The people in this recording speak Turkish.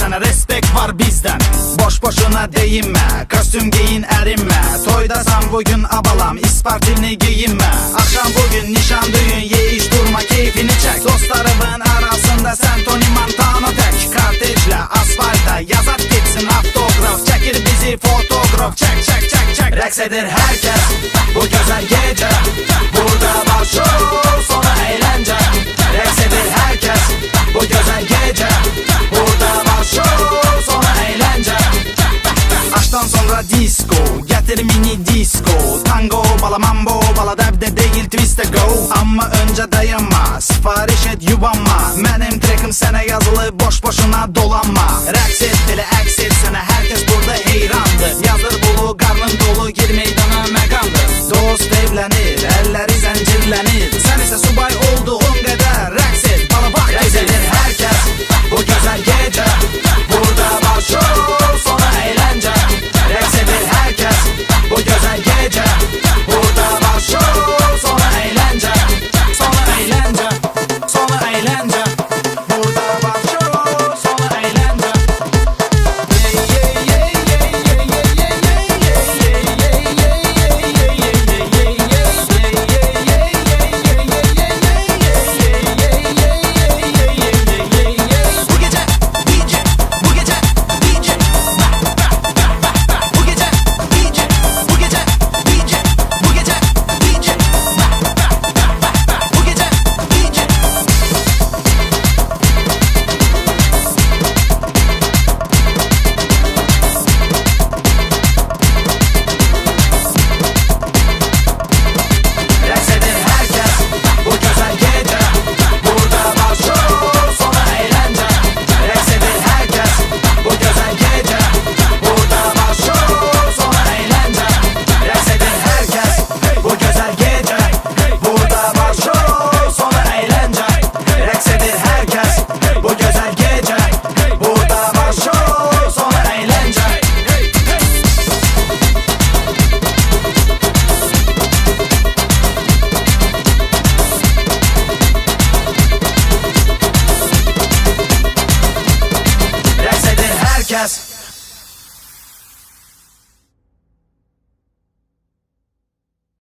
Sana respekt var bizden. Boş boşuna değinme, kostüm giyin erinme. Toydasan bugün abalam, ispartini giyinme. Akşam bugün nişan düğün, ye iç durma keyfini çek. Dostlarımın arasında sen Tony Montana tek. Kartejle asfalta yazat gitsin автограф. Çekir bizi fotoğraf, çek çek çek çek. Reks eder herkes bu güzel gece. Burada var show, sonra eğlence. Reks eder herkes bu güzel gece. Burada var show, sonra eğlence. Aşktan sonra disco, getir mini disco. Tango, bala mambo, bala debde değil twiste go. Ama önce dayanma, sipariş et yubanma. Benim trekim sana yazılı, boş boşuna dolanma. Reks et, dili aks et, sana herkes burada heyrandı. Yazdır bulu, karnın dolu, gir meydana mekandır. Dost evlenir, elleri zincirlenir. Sen ise subay olduğun kadar reks et, bala bak. Reks eder herkes bu güzel gece. Burada var show, sonra eğlence. Reks eder herkes bu güzel gece. Burada var show, sonra eğlence. Sonra eğlence, sonra eğlence. Burada var show, sonra eğlence. Bu gece DJ, bu gece DJ. Bu gece DJ, bu gece DJ. Bu gece DJ. Bu gece DJ. Reks eder herkes bu güzel gece. Burada var show, sonra eğlence. Reks eder herkes bu güzel gece. Burada var show, sonra eğlence. Reks eder herkes bu güzel gece. Burada var show, sonra eğlence. Reks eder herkes bu güzel gece. Burada var show, sonra eğlence. Reks eder herkes.